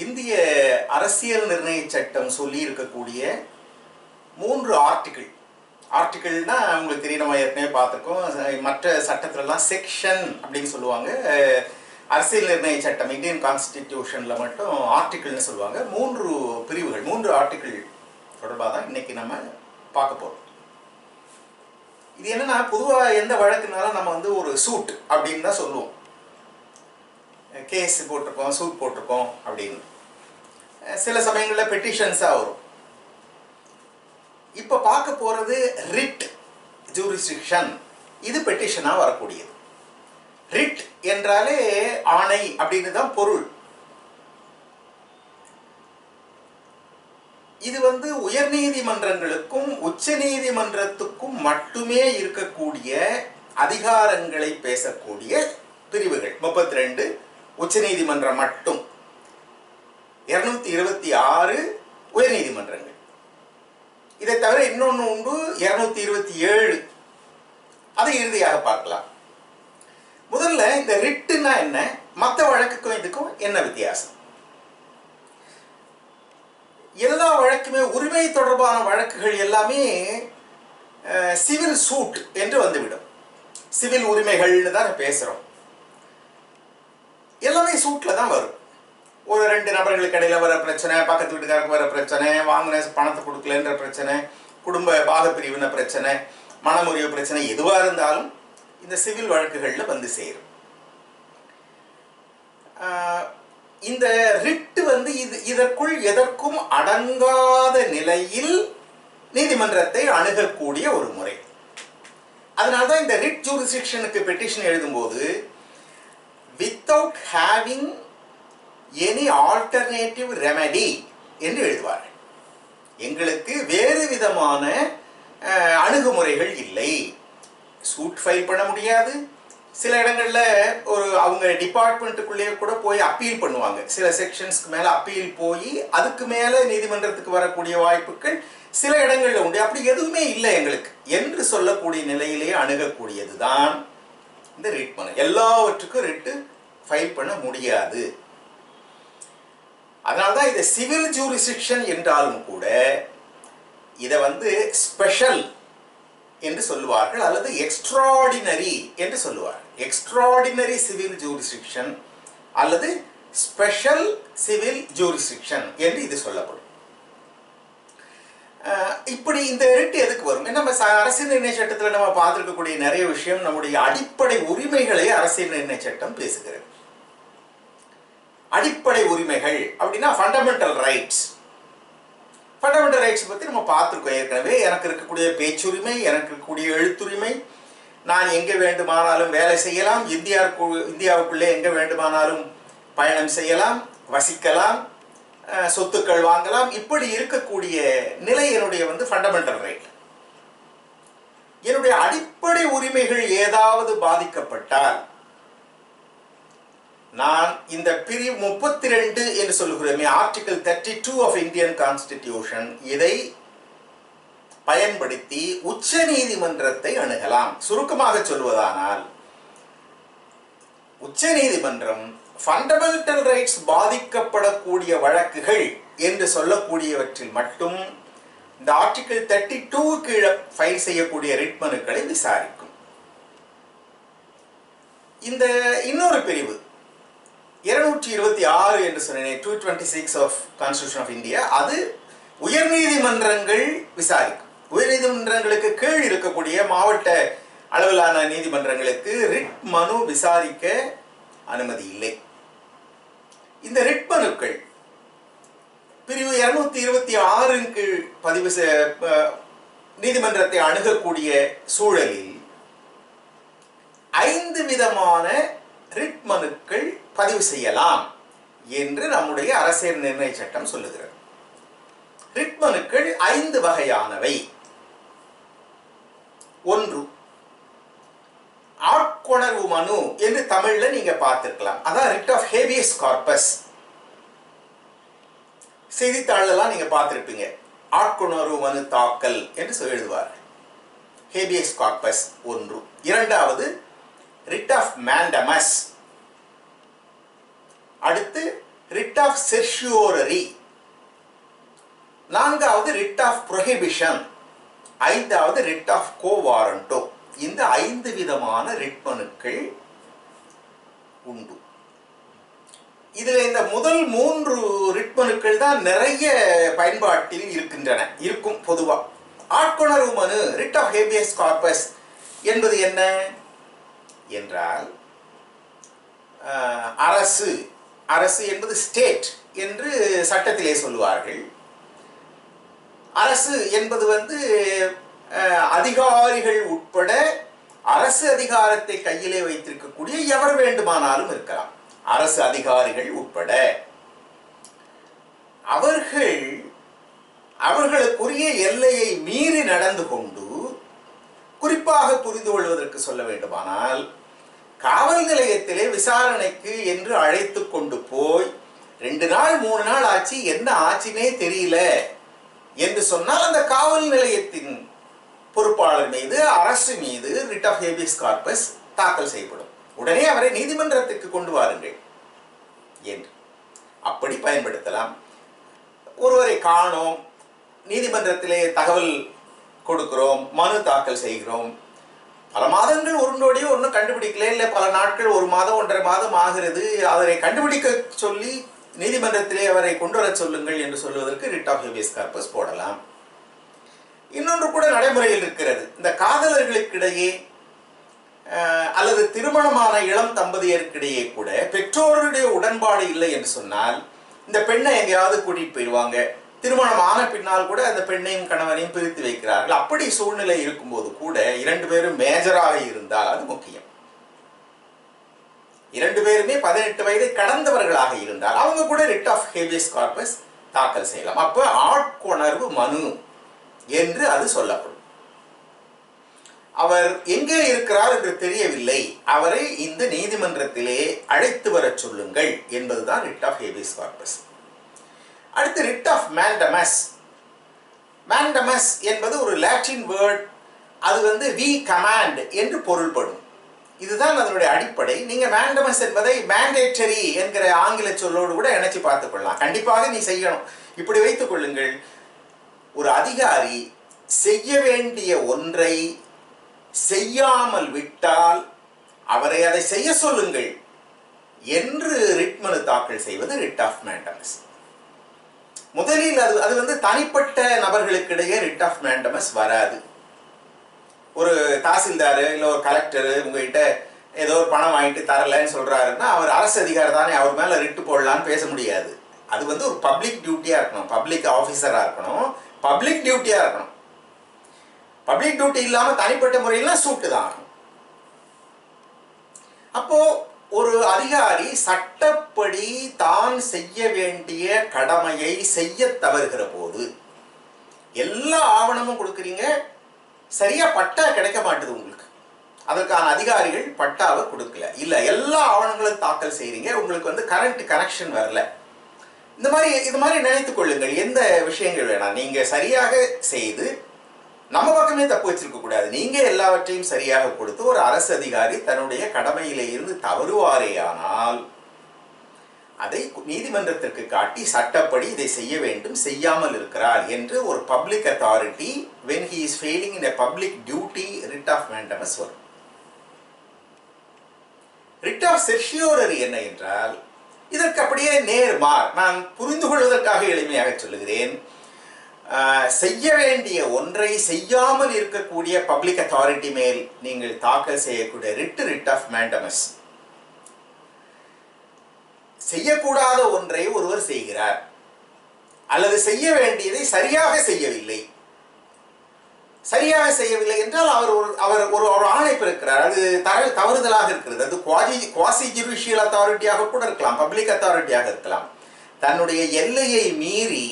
இந்திய அரசியல் நிர்ணய சட்டம் சொல்லி இருக்கக்கூடிய 3 ஆர்டிகிள்னா உங்களுக்கு தெரியும், நம்ம ஏற்கனவே பார்த்துருக்கோம். மற்ற சட்டத்திலலாம் செக்ஷன் அப்படின்னு சொல்லுவாங்க. அரசியல் நிர்ணய சட்டம் இந்தியன் கான்ஸ்டிடியூஷனில் மட்டும் ஆர்டிகிள்னு சொல்லுவாங்க. 3 பிரிவுகள், 3 ஆர்டிகிள் தொடர்பாக தான் இன்னைக்கு நம்ம பார்க்க போகிறோம். இது என்னன்னா, பொதுவாக எந்த வழக்குனாலும் நம்ம வந்து ஒரு சூட் அப்படின்னு தான் சொல்லுவோம். கேஸ் போட்டிருக்கோம், சூட் போட்டிருக்கோம் அப்படின்னு. சில சமயங்களில் பெட்டிஷன்ஸாக வரும். இப்போ பார்க்க போகிறது ரிட் ஜூரிஸ்டிக்ஷன். இது பெட்டிஷனாக வரக்கூடியது. ரிட் என்றாலே ஆணை அப்படின்னு தான் பொருள். இது வந்து உயர்நீதிமன்றங்களுக்கும் உச்ச நீதிமன்றத்துக்கும் மட்டுமே இருக்கக்கூடிய அதிகாரங்களை பேசக்கூடிய பிரிவுகள் 32. உச்ச நீதிமன்றம் மட்டும் 226 உயர்நீதிமன்றங்கள். இதை தவிர இன்னொன்று உண்டு, 227. அதை இறுதியாக பார்க்கலாம். முதல்ல இந்த ரிட்டுனா என்ன, மற்ற வழக்குக்கும் இதுக்கும் என்ன வித்தியாசம்? எல்லா வழக்குமே, உரிமை தொடர்பான வழக்குகள் எல்லாமே சிவில் சூட் என்று வந்துவிடும். சிவில் உரிமைகள்னு தான் பேசுகிறோம். எல்லாமே சூட்டில் தான் வரும். ஒரு 2 நபர்களுக்கு இடையில் வர பிரச்சனை, பக்கத்து வீட்டுக்காருக்கு வர பிரச்சனை, வாங்கின பணத்தை கொடுக்கலன்ற பிரச்சனை, குடும்ப பாகப்பிரிவின பிரச்சனை, மனமுறிவு பிரச்சனை, எதுவாக இருந்தாலும் இந்த சிவில் வழக்குகளில் வந்து சேரும். இந்த ரிட்டு வந்து இதற்குள் எதற்கும் அடங்காத நிலையில் நீதிமன்றத்தை அணுகக்கூடிய ஒரு முறை. அதனால்தான் இந்த ரிட் ஜூரிஸ்டிக்ஷனுக்கு பெட்டிஷன் எழுதும்போது without having any alternative remedy என்று எழுதுவார்கள். எங்களுக்கு வேறு விதமான அணுகுமுறைகள் இல்லை. சூட் ஃபைல் பண்ண முடியாது. சில இடங்களில் அவங்க டிபார்ட்மெண்ட்டுக்குள்ளேயே கூட போய் அப்பீல் பண்ணுவாங்க. சில செக்ஷன்ஸ்க்கு மேலே அப்பீல் போய் அதுக்கு மேலே நீதிமன்றத்துக்கு வரக்கூடிய வாய்ப்புகள் சில இடங்களில் உண்டு. அப்படி எதுவுமே இல்லை எங்களுக்கு என்று சொல்லக்கூடிய நிலையிலேயே அணுகக்கூடியது தான் இந்த ரிட் மனு. எல்லாவற்றுக்கும் ரிட்டு ஃபைல் பண்ண முடியாது. அதனால்தான் இதை சிவில் ஜூரிஸ்டிக்ஷன் என்றாலும் கூட இதை வந்து ஸ்பெஷல் என்று சொல்லுவார்கள், அல்லது எக்ஸ்ட்ராடினரி என்று சொல்லுவார்கள். எக்ஸ்ட்ராடினரி சிவில் ஜூரிஸ்டிக்ஷன் அல்லது ஸ்பெஷல் சிவில் ஜூரிஸ்டிக்ஷன் என்று இது சொல்லப்படும். இப்படி இந்த ரிட் எதுக்கு வரும்? நம்ம அரசியல் நிர்ணய சட்டத்தில் நம்ம பார்த்துருக்கக்கூடிய நிறைய விஷயம், நம்முடைய அடிப்படை உரிமைகளை அரசியல் நிர்ணய சட்டம் பேசுகிறது. அடிப்படை உரிமைகள் அப்படின்னா ஃபண்டமெண்டல் ரைட்ஸ். ஃபண்டமெண்டல் ரைட்ஸ் பற்றி நம்ம பார்த்துருக்கோம் ஏற்கனவே. எனக்கு இருக்கக்கூடிய பேச்சுரிமை, எனக்கு இருக்கக்கூடிய எழுத்துரிமை, நான் எங்கே வேண்டுமானாலும் வேலை செய்யலாம், இந்தியாவுக்குள்ளே எங்கே வேண்டுமானாலும் பயணம் செய்யலாம், வசிக்கலாம், சொத்துக்கள் வாங்கலாம், இப்படி இருக்கக்கூடிய நிலை என்னுடைய வந்து ஃபண்டமெண்டல் ரைட். என்னுடைய அடிப்படை உரிமைகள் ஏதாவது பாதிக்கப்பட்டால் நான் இந்த பிரிவு 32 என்று சொல்லுகிறோமே, ஆர்டிகிள் 32 ஆஃப் இந்தியன் கான்ஸ்டிடியூஷன், இதை பயன்படுத்தி உச்ச நீதிமன்றத்தை அணுகலாம். சுருக்கமாக சொல்வதானால், உச்ச நீதிமன்றம் ஃபண்டமெண்டல் ரைட்ஸ் பாதிக்கப்படக்கூடிய வழக்குகள் என்று சொல்லக்கூடியவற்றில் மட்டும் இந்த ஆர்டிகிள் 32 கீழே ஃபைல் செய்யக்கூடிய ரிட் மனுக்களை விசாரிக்கும். இந்த இன்னொரு பிரிவு 226 என்று சொன்னேன், 226 ஆஃப் கான்ஸ்டிடியூஷன் ஆஃப் இந்தியா, அது உயர்நீதிமன்றங்கள் விசாரிக்கும். உயர்நீதிமன்றங்களுக்கு கீழ் இருக்கக்கூடிய மாவட்ட அளவிலான நீதிமன்றங்களுக்கு ரிட் மனு விசாரிக்க அனுமதி இல்லை. இந்த ரிட் மனுக்கள் பிரிவு 226 கீழ் பதிவு நீதிமன்றத்தை அணுகக்கூடிய சூழலில் 5 விதமான ரிட் மனுக்கள் பதிவு செய்யலாம் என்று நம்முடைய அரசியல் நிர்ணய சட்டம் சொல்லுகிறது. ரிட் மனுக்கள் 5 வகையானவை. 1, ஆட்கொணர்வு மனு என்று தமிழ்ல நீங்க பார்த்திருக்கலாம். அதான் ரிட் ஆஃப் ஹேபியஸ் கார்பஸ். செய்தித்தாளெல்லாம் நீங்க பார்த்திருப்பீங்க, ஆட்கொணர்வு மனு தாக்கல் என்று எழுதுவார். Habeas corpus 1. 2வது ரிட் ஆஃப் மேண்டமஸ். அடுத்து ரிட் ஆஃப் செர்ஷியோரரி, நான்காவது ரிட் ஆஃப் ப்ரொஹிபிஷன், ஐந்தாவது ரிட் ஆஃப் கோ வாரண்டோ. இந்த 5 விதமான ரிட் மனுக்கள் உண்டு. இதில் இந்த முதல் 3 ரிட் மனுக்கள் தான் நிறைய பயன்பாட்டில் இருக்கும். பொதுவாக ஆட்கொணர்வு மனு, ரிட் ஆஃப் ஹேபியஸ் கார்பஸ் என்பது என்ன என்றால், அரசு என்பது ஸ்டேட் என்று சட்டத்திலே சொல்லுவார்கள். அரசு என்பது அதிகாரிகள் உட்பட அரசு அதிகாரத்தை கையிலே வைத்திருக்கக்கூடிய எவர் வேண்டுமானாலும் இருக்கலாம். அரசு அதிகாரிகள் உட்பட அவர்களுக்குரிய எல்லையை மீறி நடந்து கொண்டு, குறிப்பாக புரிந்து கொள்வதற்கு சொல்ல வேண்டுமானால், காவல் நிலையத்திலே விசாரணைக்கு என்று அழைத்து கொண்டு போய் 2 நாள் 3 நாள் ஆச்சு, என்ன ஆச்சுனே தெரியல என்று சொன்னால், அந்த காவல் நிலையத்தின் பொறுப்பாளர் மீது, அரசு மீது ரிட் ஆஃப் ஹேபியஸ் கார்பஸ் தாக்கல் செய்யப்படும். உடனே அவரை நீதிமன்றத்திற்கு கொண்டு வாருங்கள் என்று அப்படி பயன்படுத்தலாம். ஒருவரை காணோம், நீதிமன்றத்திலே தகவல் கொடுக்கிறோம், மனு தாக்கல் செய்கிறோம், பல மாதங்கள் ஒன்றோடையே ஒன்றும் கண்டுபிடிக்கல, இல்லை பல நாட்கள், 1 மாதம் 1.5 மாதம் ஆகிறது, அவரை கண்டுபிடிக்க சொல்லி நீதிமன்றத்திலே அவரை கொண்டு வர சொல்லுங்கள் என்று சொல்வதற்கு ரிட் ஆஃப் ஹேபியஸ் கார்பஸ் போடலாம். இன்னொன்று கூட நடைமுறையில் இருக்கிறது. இந்த காதலர்களுக்கிடையே அல்லது திருமணமான இளம் தம்பதியருக்கிடையே கூட பெற்றோருடைய உடன்பாடு இல்லை என்று சொன்னால், இந்த பெண்ணை எங்கேயாவது கூட்டிட்டு போயிடுவாங்க. திருமணம் ஆன பின்னால் கூட அந்த பெண்ணையும் கணவனையும் பிரித்து வைக்கிறார்கள். அப்படி சூழ்நிலை இருக்கும்போது கூட 2 பேரும் மேஜராக இருந்தால் அது முக்கியம். 2 பேருமே 18 வயதை கடந்தவர்களாக இருந்தால் அவங்க கூட ரிட் ஆஃப் ஹேபியஸ் கார்பஸ் தாக்கல் செய்யலாம். அப்ப ஆட்கொணர்வு மனு என்று அது சொல்லப்படும். அவர் எங்கே இருக்கிறார் என்று தெரியவில்லை, அவரை இந்த நீதிமன்றத்திலே அழைத்து வர சொல்லுங்கள் என்பதுதான் ரிட் ஆஃப் ஹேபியஸ் கார்பஸ். அடுத்து ரிட் ஆஃப் மேண்டமஸ். மேண்டமஸ் என்பது ஒரு லாட்டின் வேர்ட். அது வி கமாண்ட் என்று பொருள்படும். இதுதான் அதனுடைய அடிப்படை. நீங்க மேண்டமஸ் என்பதை மேண்டேட்டரி என்கிற ஆங்கில சொல்லோடு கூட இணைச்சு பார்த்துக் கொள்ளலாம். கண்டிப்பாக நீ செய்யணும். இப்படி வைத்துக் கொள்ளுங்கள், ஒரு அதிகாரி செய்ய வேண்டிய ஒன்றை செய்யாமல் விட்டால் அவரை அதை செய்ய சொல்லுங்கள் என்று ரிட் மனு தாக்கல் செய்வது ரிட் ஆஃப் மேண்டமஸ். முதலில் அது தனிப்பட்ட நபர்களுக்கிடையே ரிட் ஆஃப் மேண்டமஸ் வராது. ஒரு தாசில்தார் இல்லை ஒரு கலெக்டர் உங்ககிட்ட ஏதோ ஒரு பணம் வாங்கிட்டு தரலன்னு சொல்றாருன்னா, அவர் அரசு அதிகாரி தானே, அவர் மேல ரிட்டு போடலான்னு பேச முடியாது. அது ஒரு பப்ளிக் டியூட்டியா இருக்கணும், பப்ளிக் ஆஃபீஸரா இருக்கணும், பப்ளிக் டியூட்டியா இருக்கணும். பப்ளிக் டியூட்டி இல்லாம தனிப்பட்ட முறையில சூட்டு தான் ஆகணும். அப்போ ஒரு அதிகாரி சட்டப்படி தான் செய்ய வேண்டிய கடமையை செய்ய தவறுகிற போது, எல்லா ஆவணமும் கொடுக்குறீங்க, சரியா பட்டா கிடைக்க மாட்டுது உங்களுக்கு, அதற்கான அதிகாரிகள் பட்டாவை கொடுக்கல, இல்ல எல்லா ஆவணங்களும் தாக்கல் செய்றீங்க, உங்களுக்கு கரண்ட் கனெக்ஷன் வரல, இது மாதிரி நினைத்துக் கொள்ளுங்கள். எந்த விஷயங்கள் வேணாம், நீங்க சரியாக செய்து நம்ம பக்கமே தப்பு வச்சிருக்க கூடாது. நீங்க எல்லாவற்றையும் சரியாக கொடுத்து ஒரு அரசு அதிகாரி தன்னுடைய கடமையிலே இருந்து தவறுவாரேயானால் அதை நீதிமன்றத்திற்கு காட்டி சட்டப்படி இதை செய்ய வேண்டும், செய்யாமல் இருக்கிறார் என்று ஒரு public authority when he is failing in a public duty writ of mandamus வரும். writ of certiorari என்ன என்றால், இதற்கு அப்படியே நேர்மார், நான் புரிந்து கொள்வதற்காக எளிமையாக சொல்லுகிறேன். செய்ய வேண்டிய ஒன்றை செய்யாமல் இருக்கக்கூடிய பப்ளிக் அத்தாரிட்டி மேல் நீங்கள் தாக்கல் செய்யக்கூடிய ரிட் ஆஃப் மேண்டமஸ். செய்யக்கூடாத ஒன்றை ஒருவர் செய்கிறார், அல்லது செய்ய வேண்டியதை சரியாக செய்யவில்லை. சரியாக செய்யவில்லை என்றால் அவர் ஒரு ஆணை பிறக்கிறார், அது தவறுதலாக இருக்கிறது. அது குவாசி ஜுடிஷியல் அத்தாரிட்டியாக கூட இருக்கலாம், பப்ளிக் அத்தாரிட்டியாக இருக்கலாம். தன்னுடைய எல்லையை மீறி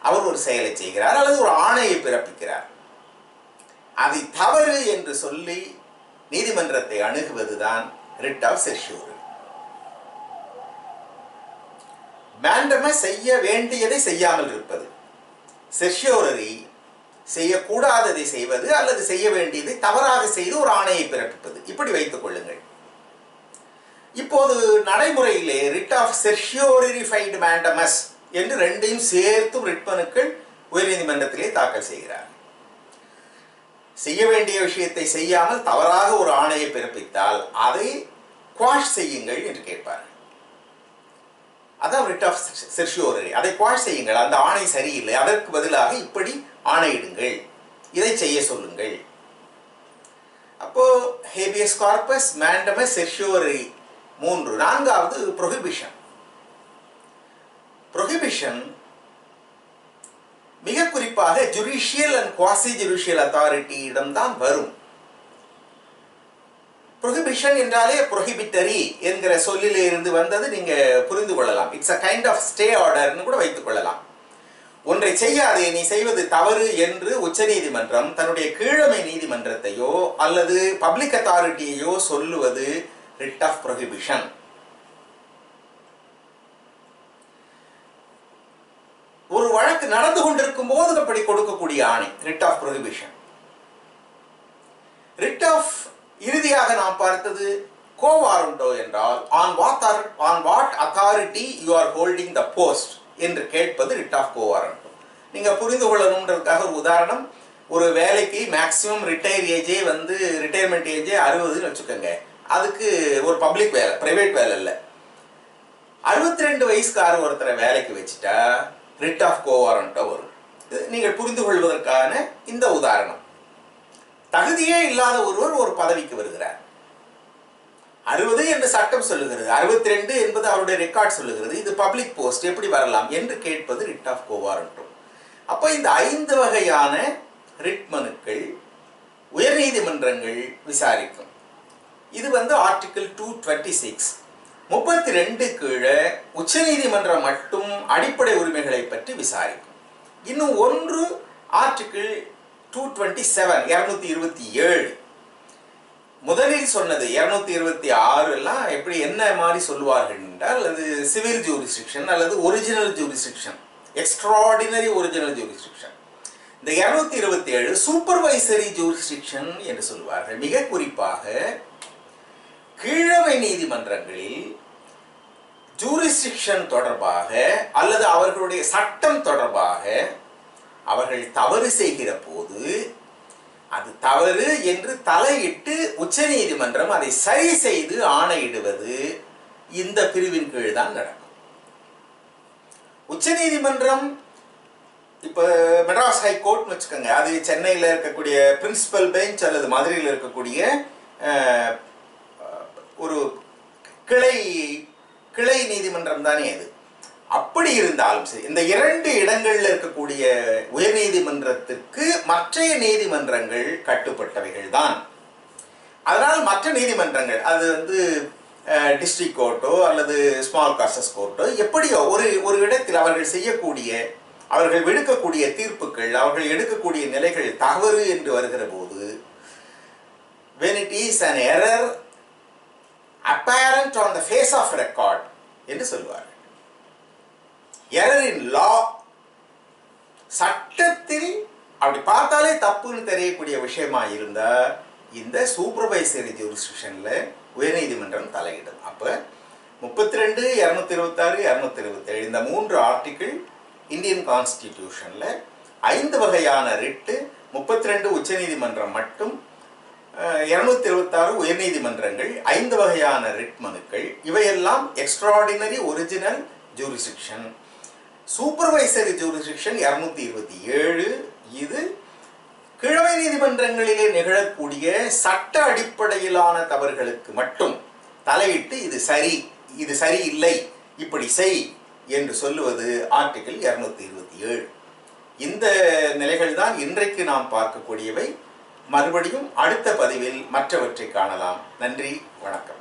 அவர் ஒரு செயலை செய்கிறார் அல்லது ஒரு ஆணையை பிறப்பிக்கிறார். அது தவறு என்று சொல்லி நீதிமன்றத்தை அணுகுவதுதான் ரிட் ஆஃப் செர்ஷியோரரி. மேண்டமஸ் செய்ய வேண்டியதை செய்யாமல் இருப்பது, செர்ஷியோரரி செய்யக்கூடாததை செய்வது அல்லது செய்ய வேண்டியதை தவறாக செய்து ஒரு ஆணையை பிறப்பிப்பது. இப்படி வைத்துக் கொள்ளுங்கள். இப்போது நடைமுறையிலே ரிட் ஆஃப் செர்ஷியோரிஃபைடு மேண்டமஸ் என்று ரெண்டையும் சேர்த்து ரிட் மனுக்கள் உயர்நீதிமன்றத்திலே தாக்கல் செய்கிறார். செய்ய வேண்டிய விஷயத்தை செய்யாமல் தவறாக ஒரு ஆணையை பிறப்பித்தால் அதை குவாஷ் செய்யுங்கள் என்று கேட்பார். அதான் ரிட் ஆஃப் செர்ஷியோரி. அதை குவாஷ் செய்யுங்கள், அந்த ஆணை சரியில்லை, அதற்கு பதிலாக இப்படி ஆணையிடுங்கள், இதை செய்ய சொல்லுங்கள். அப்போ ஹேபியஸ் கார்பஸ், மேண்டமஸ், செர்ஷியோரி 3. 4வது ப்ரொஹிபிஷன். ப்ரொஹிபிஷன் மிக குறிப்பாக ஜுடிஷியல் அண்ட் குவாசி ஜுடிஷியல் அத்தாரிட்டியிடம் தான் வரும். ப்ரொஹிபிஷன் என்றாலே ப்ரொஹிபிட்டரி என்கிற சொல்லிலே இருந்து வந்தது நீங்க புரிந்து கொள்ளலாம். It's a kind of stay ஆர்டர்னு கூட வைத்துக் கொள்ளலாம். ஒன்றை செய்யாதே, நீ செய்வது தவறு என்று உச்சநீதிமன்றம் தன்னுடைய கீழமை நீதிமன்றத்தையோ அல்லது பப்ளிக் அத்தாரிட்டியையோ சொல்லுவது ரிட் ஆஃப் ப்ரொஹிபிஷன். ஒரு வழக்கு நடந்து கொண்டிருக்கும் போது அப்படி கொடுக்கக்கூடிய ஆணை writ of prohibition. Writ of இறுதியாக நாம் பார்த்தது கோ வாரண்டோ என்றால் on what authority you are holding the post என்று கேட்பது ரிட் ஆஃப் கோ வாரண்டோ. நீங்க புரிந்து கொள்ளணும்ன்றதுக்காக ஒரு உதாரணம், ஒரு வேலைக்கு மேக்சிமம் ரிட்டையர்மெண்ட் ஏஜே 60ன்னு வச்சுக்கோங்க. அதுக்கு ஒரு பப்ளிக் வேலை, பிரைவேட் வேலை இல்லை. 62 வயசுக்கார ஒருத்தரை வேலைக்கு வச்சுட்டா ரிட் ஆஃப் கோ வாரண்டோ வரும். நீங்கள் புரிந்து கொள்வதற்கான இந்த உதாரணம். தகுதியே இல்லாத ஒருவர் ஒரு பதவிக்கு வருகிறார். 60 என்று சட்டம் சொல்லுகிறது, 62 என்பது அவருடைய ரெக்கார்ட் சொல்லுகிறது, இது பப்ளிக் போஸ்ட், எப்படி வரலாம் என்று கேட்பது ரிட் ஆஃப் கோ வாரண்டோ. அப்போ இந்த 5 வகையான ரிட் மனுக்கள் உயர்நீதிமன்றங்கள் விசாரிக்கும். இது ஆர்டிகிள் 226. 32 கீழே உச்சநீதிமன்றம் மட்டும் அடிப்படை உரிமைகளை பற்றி விசாரிக்கும். இன்னும் ஒன்று ஆர்டிகிள் 227 227. முதலில் சொன்னது 226 எல்லாம் எப்படி என்ன மாதிரி சொல்லுவார்கள் என்றால் அது சிவில் ஜூரிஸ்டிக்ஷன் அல்லது original jurisdiction, extraordinary original jurisdiction. இந்த 227 சூப்பர்வைசரி ஜூரிஸ்டிக்ஷன் என்று சொல்லுவார்கள். மிக குறிப்பாக கீழமை நீதிமன்றங்களில் ஜூரிஸ்டிக்ஷன் தொடர்பாக அல்லது அவர்களுடைய சட்டம் தொடர்பாக அவர்கள் தவறு செய்கிற போது அது தவறு என்று தலையிட்டு உச்சநீதிமன்றம் அதை சரி செய்து ஆணையிடுவது இந்த பிரிவின் கீழ் தான் நடக்கும். உச்சநீதிமன்றம் இப்போ மெட்ராஸ் ஹைகோர்ட் வச்சுக்கோங்க, அது சென்னையில் இருக்கக்கூடிய பிரின்சிபல் பெஞ்ச் அல்லது மதுரையில் இருக்கக்கூடிய ஒரு கிளை நீதிமன்றம் தானே அது. அப்படி இருந்தாலும் சரி, இந்த 2 இடங்கள்ல இருக்கக்கூடிய உயர்நீதிமன்றத்திற்கு மற்றைய நீதிமன்றங்கள் கட்டுப்பட்டவைகள் தான். அதனால் மற்ற நீதிமன்றங்கள் அது டிஸ்ட்ரிக்ட் கோர்ட்டோ அல்லது ஸ்மால் காசஸ் கோர்ட்டோ எப்படியோ ஒரு இடத்தில் அவர்கள் விடுக்கக்கூடிய தீர்ப்புகள், அவர்கள் எடுக்கக்கூடிய நிலைகள் தவறு என்று வருகிற போது when it is an error apparent on the face of record என்று சொல்வார். எரர் இன் லா, சட்டத்தில் அப்படி பார்த்தாலே தப்புன்னு தெரியக்கூடிய விஷயமா இருந்தா இந்த சூப்பர்வைசரி ஜூரிஸ்டிக்ஷன்ல உயர்நீதிமன்றம் தலையிடும். அப்ப 32, 226, 227 இந்த 3 ஆர்டிகிள் இந்தியன் கான்ஸ்டிடியூஷன்ல 5 வகையான ரிட்டு, 32 உச்சநீதிமன்றம் மட்டும், 226 உயர்நீதிமன்றங்கள், 5 வகையான ரிட் மனுக்கள், இவையெல்லாம் extraordinary original jurisdiction. Supervisory jurisdiction 227 இது கீழமை நீதிமன்றங்களிலே நிகழக்கூடிய சட்ட அடிப்படையிலான தவறுகளுக்கு மட்டும் தலையிட்டு இது சரி, இது சரியில்லை, இப்படி செய் என்று சொல்லுவது ஆர்டிகிள் 227. இந்த நிலைகள் தான் இன்றைக்கு நாம் பார்க்கக்கூடியவை. மறுபடியும் அடுத்த பதிவில் மற்றவற்றை காணலாம். நன்றி, வணக்கம்.